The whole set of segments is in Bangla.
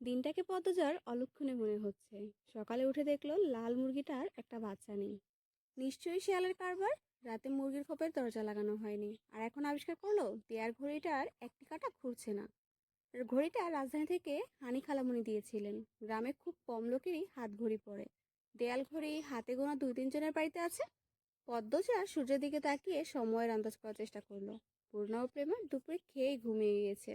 দিনটাকে পদ্মজার অলক্ষণে মনে হচ্ছে। সকালে উঠে দেখলো লাল মুরগিটার একটা বাচ্চা নেই। নিশ্চয়ই শিয়ালের কারবার। রাতে মুরগির খোপের দরজা লাগানো হয়নি, আর এখন আবিষ্কার করলো দেয়ার ঘড়িটার একটি কাঁটা ঘুরছে না। আর ঘড়িটা রাজধানী থেকে হানি খালামুনি দিয়েছিলেন। গ্রামে খুব কম লোকেরই হাত ঘড়ি পরে। দেয়াল ঘড়ি হাতে গোনা 2-3 জনের বাড়িতে আছে। পদ্মজা সূর্যের দিকে তাকিয়ে সময়ের আন্দাজ করার চেষ্টা করলো। পূর্ণা ও প্রেমা দুপুরে খেয়ে ঘুমিয়ে গিয়েছে।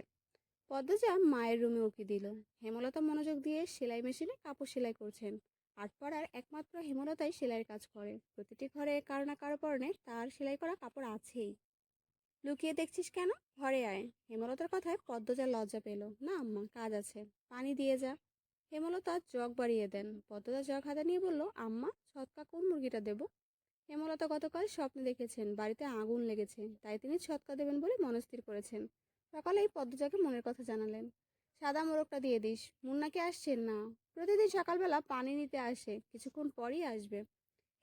পদ্মজা মায়ের রুমে উকি দিল। হেমলতা মনোযোগ দিয়ে সেলাই মেশিনে কাপড় সেলাই করছেন। আটপাড়ার একমাত্র হেমলতাই সেলাইয়ের কাজ করে। প্রতিটি ঘরে কারো না কারো পরনে তার সেলাই করা কাপড় আছেই। লুকিয়ে দেখছিস কেন? ঘরে আয়। হেমলতার কথায় পদ্মজা লজ্জা পেল। না আম্মা, কাজ আছে। পানি দিয়ে যা। হেমলতা জগ বাড়িয়ে দেন। পদ্মজা জগ হাতে নিয়ে বলল, আম্মা, ছটকা কোন মুরগিটা দেব? হেমলতা গতকাল স্বপ্নে দেখেছেন বাড়িতে আগুন লেগেছে, তাই তিনি ছটকা দেবেন বলে মনস্থির করেছেন। সকালেই পদ্মজাকে মনের কথা জানালেন। সাদা মোরগটা দিয়ে দিস। মুন্নাকে আসছেন না? প্রতিদিন সকালবেলা পানি নিতে আসে, কিছুক্ষণ পরই আসবে।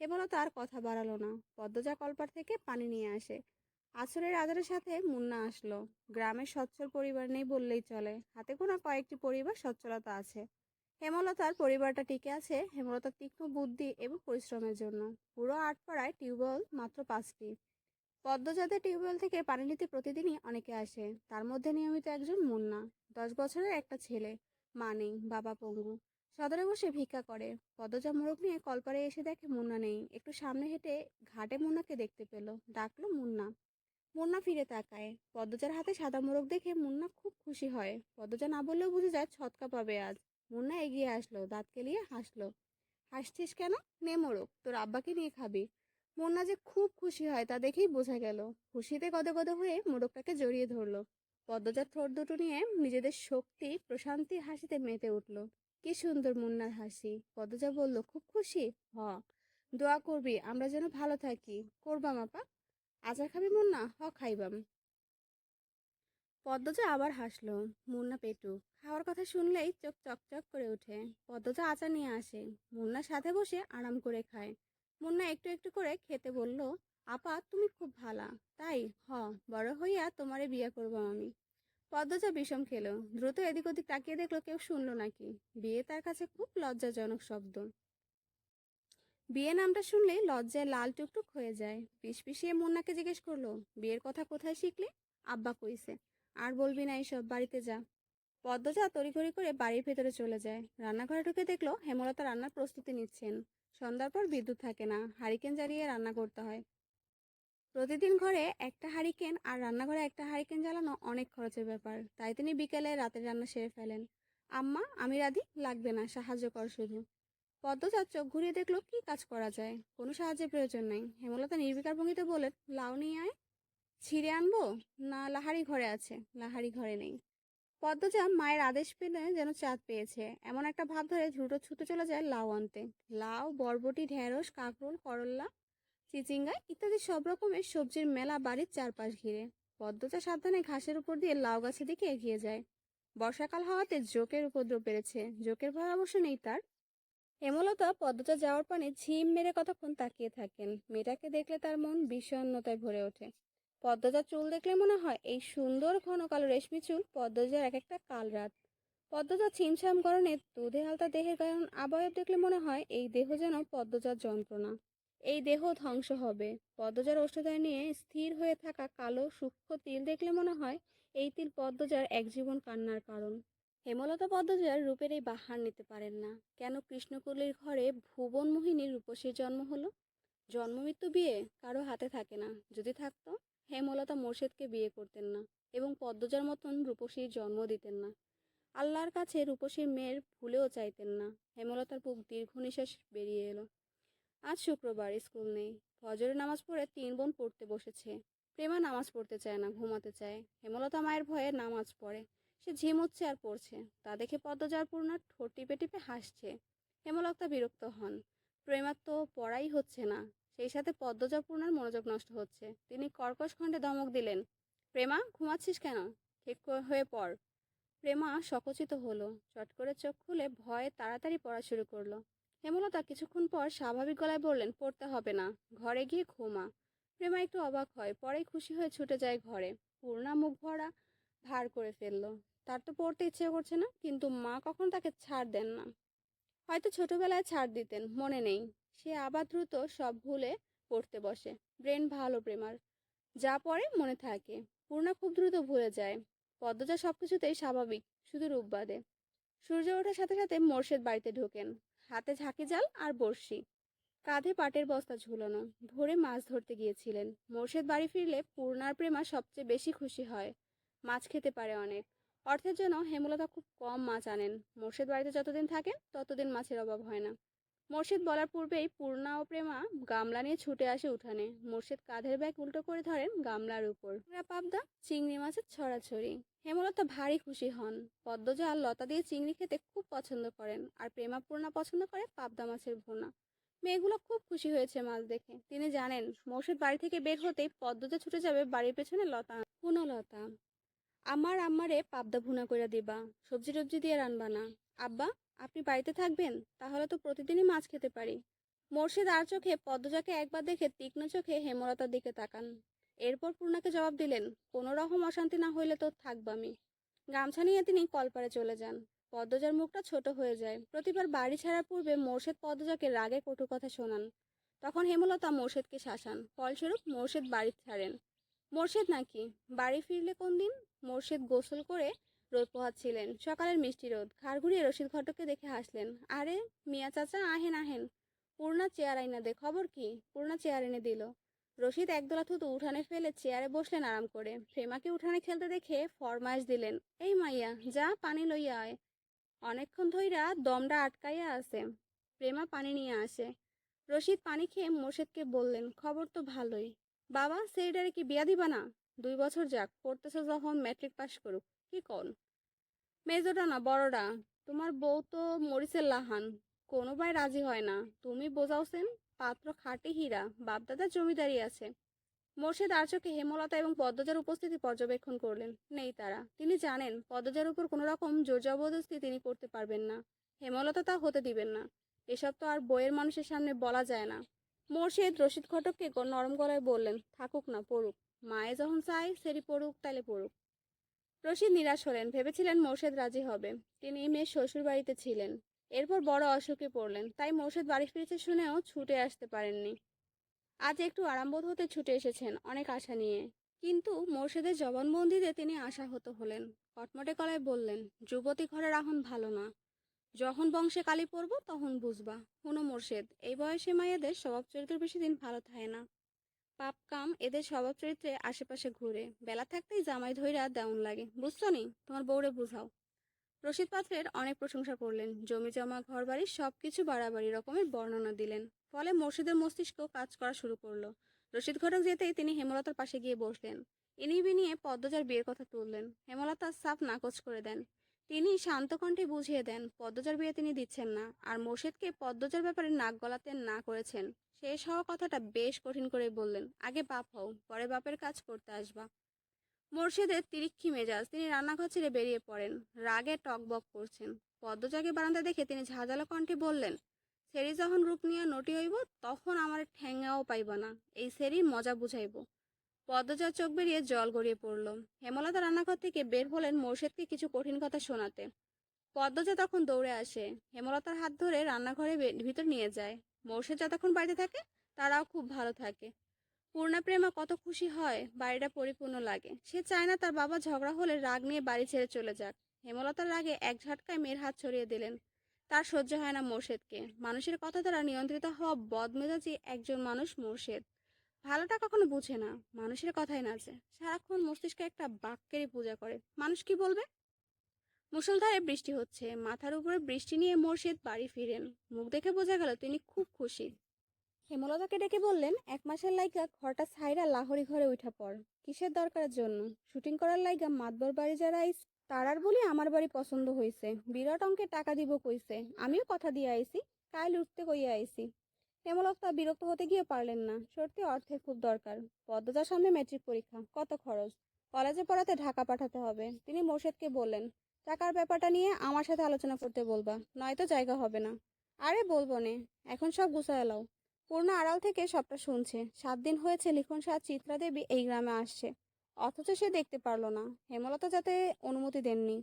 হেমলতা আর কথা বাড়ালো না। পদ্মজা কলপার থেকে পানি নিয়ে আসে। আছরের আদরের সাথে মুন্না আসলো। গ্রামের সচ্ছল পরিবার নেই বললেই চলে। হাতে গোনা কয়েকটি পরিবার সচ্ছলতা আছে। হেমলতার পরিবারটা টিকে আছে হেমলতার তীক্ষ্ণ বুদ্ধি এবং পরিশ্রমের জন্য। পুরো আটপাড়ায় টিউবওয়েল মাত্র 5টি। পদ্মজাতের টিউবওয়েল থেকে পানি নিতে প্রতিদিনই অনেকে আসে, তার মধ্যে নিয়মিত একজন মুন্না। 10 বছরের একটা ছেলে। মা নেই, বাবা পঙ্গু। সদরে বসে ভিক্ষা করে। পদ্মজা মোড়ক নিয়ে কলপারে এসে দেখে মুন্না নেই। একটু সামনে হেঁটে ঘাটে মুন্নাকে দেখতে পেল। ডাকলো, মুন্না। মুন্না ফিরে তাকায়। পদ্মজার হাতে সাদা মোড়ক দেখে মুন্না খুব খুশি হয়। পদ্মজা না বললেও বুঝে যায় ছটকা পাবে আজ। মুন্না এগিয়ে আসলো, দাঁত কেলিয়ে হাসলো। হাসছিস কেন? নে মোড়ক, তোর আব্বাকে নিয়ে খাবি। মুন্না যে খুব খুশি হয় তা দেখেই বোঝা গেল। খুশিতে গদে গদে হয়ে মোড়কটাকে জড়িয়ে ধরলো। পদ্মজার ঠোঁট দুটো নিয়ে নিজেদের শক্তি প্রশান্তি হাসিতে মেতে উঠল। কি সুন্দর মুন্নার হাসি। পদ্মজা বলল, খুব খুশি? হ। দোয়া করবি আমরা যেন ভালো থাকি। করবাম আপা। আচার খাবি মুন্না? হ, খাইবাম। পদ্মজা আবার হাসলো। মুন্না পেটু। খাওয়ার কথা শুনলেই চোখ চকচক করে ওঠে। পদ্মজা আচার নিয়ে আসে। মুন্নার সাথে বসে আরাম করে খায়। মুন্না একটু একটু করে খেতে বলল, আপা তুমি খুব ভালা। তাই? হ। বড় হইয়া তোমারে বিয়ে করবো আমি। পদ্মজা বিষম খেলো। দ্রুত এদিক ওদিক তাকিয়ে দেখলো কেউ শুনলো নাকি। বিয়ে তার কাছে খুব লজ্জাজনক শব্দ। বিয়ে নামটা শুনলেই লজ্জায় লাল টুকটুক হয়ে যায়। পিষপিষিয়ে মুন্নাকে জিজ্ঞেস করলো, বিয়ের কথা কোথায় শিখলে? আব্বা কইছে। আর বলবি না এইসব, বাড়িতে যা। পদ্মজা তড়িঘড়ি করে বাড়ির ভেতরে চলে যায়। রান্নাঘরে ঢুকে দেখলো হেমলতা রান্নার প্রস্তুতি নিচ্ছেন। সন্ধ্যার পর বিদ্যুৎ থাকে না, হারিকেন জ্বালিয়ে রান্না করতে হয়। প্রতিদিন ঘরে একটা হারিকেন আর রান্নাঘরে একটা হারিকেন জ্বালানো অনেক খরচের ব্যাপার, তাই তিনি বিকেলে রাতের রান্না সেরে ফেলেন। আম্মা, আমি রাধি, লাগবে না, সাহায্য কর শুধু। পদ্মজা চোখ ঘুরিয়ে দেখলো কি কাজ করা যায়। কোনো সাহায্যের প্রয়োজন নেই। হেমলতা নির্বিকার ভঙ্গিতে বলেন, লাউ নিয়ে আয়। ছিঁড়ে আনবো? না, লাহারি ঘরে আছে। লাহারি ঘরে নেই। পদ্মজা মায়ের আদেশ পেলে যেন চাঁদ পেয়েছে এমন একটা ভাব ধরে দ্রুত ছুটে চলে যায় লাউ আনতে। লাউ, বরবটি, ঢেঁড়স, কাঁকরোল, করল্লা, চিচিঙ্গা ইত্যাদি সব রকমের সবজির মেলা বাড়ির চারপাশ ঘিরে। পদ্মজা সাবধানে ঘাসের উপর দিয়ে লাউ গাছের দিকে এগিয়ে যায়। বর্ষাকাল হওয়াতে জোকের উপদ্রব বেড়েছে। জোকের ভয় অবশ্য নেই তার। হেমলতা পদ্মজা যাওয়ার পানে ঝিম মেরে কতক্ষণ তাকিয়ে থাকেন। মেয়েটাকে দেখলে তার মন বিষণ্ণতায় ভরে ওঠে। পদ্মজার চুল দেখলে মনে হয় এই সুন্দর ঘন কালো রেশমি চুল পদ্মজার এক একটা কাল রাত। পদ্মজার ছিমছাম গরনে দুধে হালতা দেহের গায়ন আবয়ব দেখলে মনে হয় এই দেহ যেন পদ্মজার যন্ত্রণা। এই দেহ ধ্বংস হবে। পদ্মজার ওষ্ঠদায় নিয়ে স্থির হয়ে থাকা কালো সূক্ষ্ম তিল দেখলে মনে হয় এই তিল পদ্মজার এক জীবন কান্নার কারণ। হেমলতা পদ্মজার রূপের এই বাহার নিতে পারেন না। কেন কৃষ্ণকলির ঘরে ভুবন মোহিনীর রূপসীর জন্ম হলো? জন্ম মৃত্যু বিয়ে কারো হাতে থাকে না। যদি থাকতো, হেমলতা মোর্শেদকে বিয়ে করতেন না এবং পদ্মজার মতন রূপসীর জন্ম দিতেন না। আল্লাহর কাছে রূপসীর মেয়ের ভুলেও চাইতেন না। হেমলতার বুক দীর্ঘ নিঃশ্বাস বেরিয়ে এলো। আজ শুক্রবার, স্কুল নেই। ফজরের নামাজ পড়ে 3 বোন পড়তে বসেছে। প্রেমা নামাজ পড়তে চায় না, ঘুমাতে চায়। হেমলতা মায়ের ভয়ে নামাজ পড়ে। সে ঝিমুচ্ছে আর পড়ছে। তা দেখে পদ্মজার পূর্ণা ঠোঁট টিপে টিপে হাসছে। হেমলতা বিরক্ত হন। প্রেমার তো পড়াই হচ্ছে না, সেই সাথে পদ্মজা পূর্ণার মনোযোগ নষ্ট হচ্ছে। তিনি কর্কশ কণ্ঠে ধমক দিলেন, প্রেমা, ঘুমাচ্ছিস কেন? ঠিক হয়ে পড়। প্রেমা সচকিত হলো। চট করে চোখ খুলে ভয়ে তাড়াতাড়ি পড়া শুরু করলো। হেমলতা কিছুক্ষণ পর স্বাভাবিক গলায় বললেন, পড়তে হবে না, ঘরে গিয়ে ঘুমা। প্রেমা একটু অবাক হয়, পরেই খুশি হয়ে ছুটে যায় ঘরে। পূর্ণা মুখ ভরা ভার করে ফেলল। তার তো পড়তে ইচ্ছে করছে না, কিন্তু মা কখনো তাকে ছাড় দেন না। হয়তো ছোটবেলায় ছাড় দিতেন, মনে নেই। সে আবার দ্রুত সব ভুলে পড়তে বসে। ব্রেন ভালো প্রেমার, যা পড়ে মনে থাকে। পূর্ণা খুব দ্রুত ভুলে যায়। পদ্মজা সবকিছুতেই স্বাভাবিক, শুধু রূপ বাদে। সূর্য ওঠার সাথে সাথে মোর্শেদ বাড়িতে ঢোকেন। হাতে ঝাঁকি জাল আর বড়শি, কাঁধে পাটের বস্তা ঝুলানো। ভোরে মাছ ধরতে গিয়েছিলেন। মোর্শেদ বাড়ি ফিরলে পূর্ণার প্রেমা সবচেয়ে বেশি খুশি হয়। মাছ খেতে পারে অনেক। অর্থের জন্য হেমলতা খুব কম মাছ আনেন। মোর্শেদ বাড়িতে যতদিন থাকেন ততদিন মাছের অভাব হয় না। মোর্শেদ বলার পূর্বেই পূর্ণা ও প্রেমা গামলা নিয়ে ছুটে আসে উঠানে। মোর্শেদ কাঁধের ব্যাগ উল্টো করে ধরেন গামলার উপর। পাবদা, চিংড়ি মাছের ছড়াছড়ি। হেমলতা ভারী খুশি হন। পদ্মজা আর লতা দিয়ে চিংড়ি খেতে খুব পছন্দ করেন, আর প্রেমা পূর্ণা পছন্দ করে পাবদা মাছের ভুনা। মেয়েগুলো খুব খুশি হয়েছে মাছ দেখে। তিনি জানেন মোর্শেদ বাড়ি থেকে বের হতেই পদ্মজা ছুটে যাবে বাড়ির পেছনে লতা। পুনলতা, আমার আম্মারে পাবদা ভুনা কইরা দিবা, সবজি টবজি দিয়ে রানবা না। আব্বা, আপনি বাড়িতে থাকবেন? তাহলে তো প্রতিদিনই মাছ খেতে পারি। মোর্শেদ আর চোখে পদ্মজাকে একবার দেখে তীক্ষ্ণ চোখে হেমলতার দিকে তাকান। এরপর পূর্ণাকে জবাব দিলেন, কোনো রকম অশান্তি না হইলে তো থাকব আমি। গামছা নিয়ে তিনি কলপারে চলে যান। পদ্মজার মুখটা ছোট হয়ে যায়। প্রতিবার বাড়ি ছাড়ার পূর্বে মোর্শেদ পদ্মজাকে রাগে কটু কথা শোনান। তখন হেমলতা মোর্শেদকে শাসান। ফলস্বরূপ মোর্শেদ বাড়ি ছাড়েন। মোর্শেদ নাকি বাড়ি ফিরলে কোন দিন? মোর্শেদ গোসল করে রোদ পোহাচ্ছিলেন। সকালের মিষ্টি রোদ। ঘাড় ঘুরিয়ে রশিদ ঘটককে দেখে হাসলেন। আরে মিয়া চাচা, আহেন আহেন। পূর্ণা চেয়ার আইনা দে। খবর কি? পূর্ণা চেয়ার এনে দিল। রশিদ একদলা থুতু উঠানে ফেলে চেয়ারে বসলেন আরাম করে। প্রেমাকে উঠানে খেলতে দেখে ফরমাইশ দিলেন, এই মাইয়া, যা পানি লইয়া আয়। অনেকক্ষণ ধইরা দমটা আটকাইয়া আছে। প্রেমা পানি নিয়ে আসে। রশিদ পানি খেয়ে মোর্শেদকে বললেন, খবর তো ভালোই। বাবা, সেইটারে কি বিয়া দিবা না? 2 বছর যাক, পড়তেছে যখন, ম্যাট্রিক পাস করুক। কি কন? মেজোটা না বড়টা। তোমার বউ তো মরিচের লাহান, কোনো ভাই রাজি হয় না। তুমি বোঝাওছেন, পাত্র খাঁটি হীরা, বাপদাদার জমিদারি আছে। মোর্শেদ আর চোখে হেমলতা এবং পদ্মজার উপস্থিতি পর্যবেক্ষণ করলেন। নেই তারা। তিনি জানেন পদ্মজার উপর কোনো রকম জোর জবরদস্তি তিনি করতে পারবেন না। হেমলতা তা হতে দিবেন না। এসব তো আর বইয়ের মানুষের সামনে বলা যায় না। মোর্শেদ রশিদ ঘটককে নরম গলায় বললেন, থাকুক না, পড়ুক। মায়ে যখন চায় সেরি পড়ুক, তাইলে পড়ুক। রশিদ নিরাশ হলেন। ভেবেছিলেন মোর্শেদ রাজি হবে। তিনি মেয়ের শ্বশুর বাড়িতে ছিলেন। এরপর বড় অসুখে পড়লেন, তাই মোর্শেদ বাড়ি ফিরেছে শুনেও ছুটে আসতে পারেননি। আজ একটু আরামবোধ হতে ছুটে এসেছেন অনেক আশা নিয়ে। কিন্তু মোর্শেদের জবানবন্দিতে তিনি আশাহত হলেন। কটমটে গলায় বললেন, যুবতী ঘরে রাখুন ভালো না। যখন বংশে কালি পড়ব তখন বুঝবা। হুনো মোর্শেদ, এই বয়সে মাইয়াদের স্বভাব চরিত্র বেশি দিন ভালো থাকে না। পাপ কাম এদের স্বভাব চরিত্রে আশেপাশে ঘুরে। বেলা থাকতেই জামাই ধইরা দেউন লাগে। বুঝছো নি? তোমার বউরে বুঝাও। রশিদ পাত্রের অনেক প্রশংসা করলেন। জমি জমা ঘর বাড়ি সবকিছু বাড়াবাড়ি রকমের বর্ণনা দিলেন। ফলে মোর্শেদের মস্তিষ্ক কাজ করা শুরু করলো। রশিদ ঘটক যেতেই তিনি হেমলতার পাশে গিয়ে বসলেন। ইনি বিনিয়ে পদ্মজার বিয়ের কথা তুললেন। হেমলতা সাফ নাকচ করে দেন। তিনি শান্ত কণ্ঠে বুঝিয়ে দেন পদ্মজার বিয়ে তিনি দিচ্ছেন না, আর মোর্শেদকে পদ্মজার ব্যাপারে নাক গলাতে না করেছেন। শেষ হওয়া কথাটা বেশ কঠিন করে বললেন, আগে বাপ হও, পরে বাপের কাজ করতে আসবা। মোর্শেদের তিরিক্ষি মেজাজ। তিনি রান্নাঘর ছেড়ে বেরিয়ে পড়েন। রাগে টকবক করছেন। পদ্মজাকে বারান্দা দেখে তিনি ঝাঁঝালো কণ্ঠে বললেন, সেরি যখন রূপ নিয়ে নটি হইব তখন আমার ঠ্যাঙ্গাও পাইব না। এই সেরির মজা বুঝাইব। পদ্মজার চোখ বেরিয়ে জল গড়িয়ে পড়ল। হেমলতা রান্নাঘর থেকে বের হলেন মোর্শেদকে কিছু কঠিন কথা শোনাতে। পদ্মজা তখন দৌড়ে আসে। হেমলতার হাত ধরে রান্নাঘরে ভিতর নিয়ে যায়। মোর্শেদ যতক্ষণ বাড়িতে থাকে তারাও খুব ভালো থাকে। পূর্ণা প্রেমা কত খুশি হয়, বাড়িটা পরিপূর্ণ লাগে। সে চায় না তার বাবা ঝগড়া হলে রাগ নিয়ে বাড়ি ছেড়ে চলে যাক। হেমলতার রাগে এক ঝটকায় মেয়ের হাত ছড়িয়ে দিলেন। তার সহ্য হয় না মোর্শেদকে। মানুষের কথা দ্বারা নিয়ন্ত্রিত হওয়া বদমেজাজি একজন মানুষ মোর্শেদ। ভালোটা কখনো বুঝে না, মানুষের কথাই নাচে। সারাক্ষণ মস্তিষ্কে একটা বাক্যেরই পূজা করে, মানুষ কি বলবে। মুষলধারে বৃষ্টি হচ্ছে। মাথার উপরে বৃষ্টি নিয়ে মোর্শেদ বাড়ি ফিরেন। মুখ দেখে বোঝা গেল তিনি খুব খুশি। হেমলতাকে ডেকে বললেন, 1 মাসের লাইগা ঘরটা ছাইরা লাহোরি ঘরে উঠা পড়। কিসের দরকারের জন্য? শুটিং করার লাইগা মাতবর বাড়ি যারা আইস তারার বলি আমার বাড়ি পছন্দ হইছে। বিরাট অঙ্কে টাকা দিব কইছে। আমিও কথা দিয়ে আইছি, কাল উঠতে কইয়া আইছি। হেমলতা বিরক্ত হতে গিয়ে পারলেন না। সত্যি অর্থের খুব দরকার। পদ্মজার সামনে ম্যাট্রিক পরীক্ষা, কত খরচ। কলেজে পড়াতে ঢাকা পাঠাতে হবে। তিনি মোর্শেদকে বললেন, টাকার ব্যাপারটা নিয়ে আমার সাথে আলোচনা করতে বলবা, নয়তো জায়গা হবে না। আরে বলবো নে, এখন সব গুছায় লাও। পূর্ণা আড়াল থেকে সবটা শুনছে। 7 দিন হয়েছে লিখন শাহ চিত্রা দেবী এই গ্রামে আসছে, অথচ সে দেখতে পারল না। হেমলতা যাতে অনুমতি দেননি।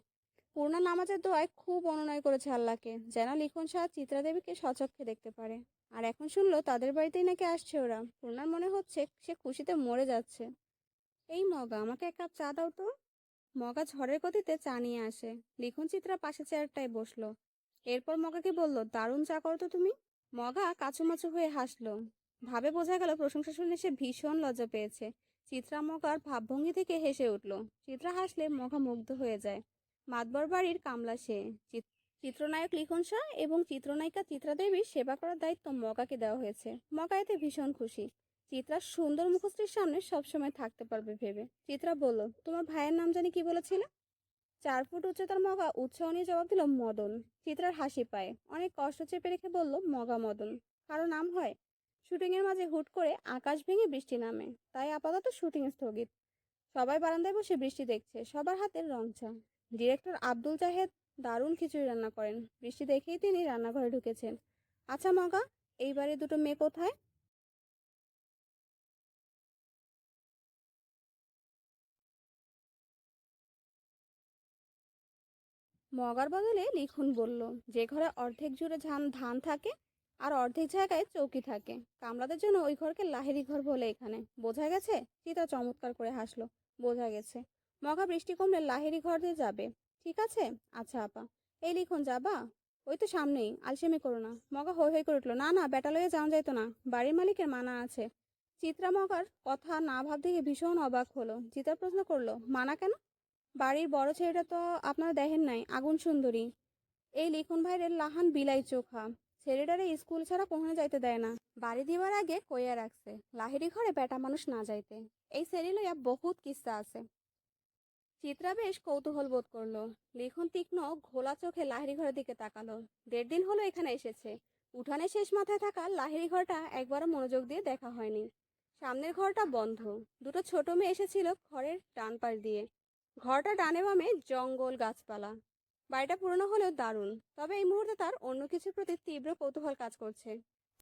পূর্ণা নামাজের দোয়ায় খুব অনুনয় করেছে আল্লাহকে যেন লিখন শাহ চিত্রা দেবীকে সচক্ষে দেখতে পারে। আর এখন শুনলো তাদের বাড়িতেই নাকি আসছে ওরা। পূর্ণার মনে হচ্ছে সে খুশিতে মরে যাচ্ছে। এই মগা, আমাকে এক কাপ চা দাও তো। মগা ঝড়ের গতিতে চা নিয়ে আসে। লিখন চিত্রা পাশে চেয়ারটায় বসলো। এরপর মগাকে বলল, দারুণ চা করো তো তুমি। মগা কাচুমাচু হয়ে হাসলো। ভাবে বোঝা গেল প্রশংসা শুনে সে ভীষণ লজ্জা পেয়েছে। চিত্রা মগার ভাবভঙ্গি থেকে হেসে উঠল। চিত্রা হাসলে মগা মুগ্ধ হয়ে যায়। মাতবর বাড়ির কামলা সে। চিত্রনায়ক লিখন শাহ এবং চিত্রনায়িকা চিত্রা দেবীর সেবা করার দায়িত্ব মগাকে দেওয়া হয়েছে। মগা এতে ভীষণ খুশি। চিত্রার সুন্দর মুখশ্রীর সামনে সবসময় থাকতে পারবে ভেবে। চিত্রা বলল, তোমার ভাইয়ের নাম জানি কি বলেছিলে? 4 ফুট উচ্চতার মগা উৎসাহ নিয়ে জবাব দিল, মদন। চিত্রার হাসি পায়। অনেক কষ্ট চেপে রেখে বলল, মগা মদন কারো নাম হয়? শুটিং এর মাঝে হুট করে আকাশ ভেঙে বৃষ্টি নামে, তাই আপাতত শুটিং স্থগিত। সবাই বারান্দায় বসে বৃষ্টি দেখছে। সবার হাতের রং চা। ডিরেক্টর আব্দুল জাহেদ দারুণ খিচুড়ি রান্না করেন। বৃষ্টি দেখেই তিনি রান্নাঘরে ঢুকেছেন। আচ্ছা মগা, এইবারে দুটো মেয়ে কোথায়? মগার বদলে লিখুন বলল, যে ঘরে অর্ধেক জুড়ে ধান থাকে আর অর্ধেক জায়গায় চৌকি থাকে, কামলাদের জন্য ওই ঘরকে লাহেরি ঘর বলে এখানে। বোঝা গেছে? সীতা চমৎকার করে হাসলো। বোঝা গেছে। মগা বৃষ্টি কমলে লাহেরি ঘরে যাবে। ঠিক আছে। আচ্ছা আপা। এই লিখুন, যাবা? ওই তো সামনেই, আলসেমি করো না। মগা হৈ হৈ করে উঠলো, না না, বেটা লইয়া যাওয়া যাইতো না, বাড়ির মালিকের মানা আছে। চিত্রা মগার কথা না ভাব দেখে ভীষণ অবাক হলো। চিত্রা প্রশ্ন করলো, মানা কেন? বাড়ির বড় ছেলেটা তো আপনারা দেখেন নাই, আগুন সুন্দরী। এই লিখন ভাইয়ের লাহান বিলাই চোখা। ছেলেটারে স্কুল ছাড়া কখনো যাইতে দেয় না। বাড়ি দিবার আগে কইয়া রাখছে, লাহিড়ি ঘরে বেটা মানুষ না যাইতে। এই ছেলে লইয়া বহুত কিস্সা আছে। চিত্রা বেশ কৌতূহল বোধ করলো। লিখন তীক্ষ্ণ ঘোলা চোখে লাহিড়ি ঘরের দিকে তাকালো। 1.5 দিন হলো এখানে এসেছে। উঠানে শেষ মাথায় থাকা লাহিড়ি ঘরটা একবারও মনোযোগ দিয়ে দেখা হয়নি। সামনের ঘরটা বন্ধ। দুটো ছোট মেয়ে এসেছিল ঘরের ডান পাশ দিয়ে। ঘরটা ডানে বামে জঙ্গল গাছপালা। বাড়িটা পুরনো হলেও দারুণ। তবে এই মুহূর্তে তার অন্য কিছুর প্রতি তীব্র কৌতূহল কাজ করছে।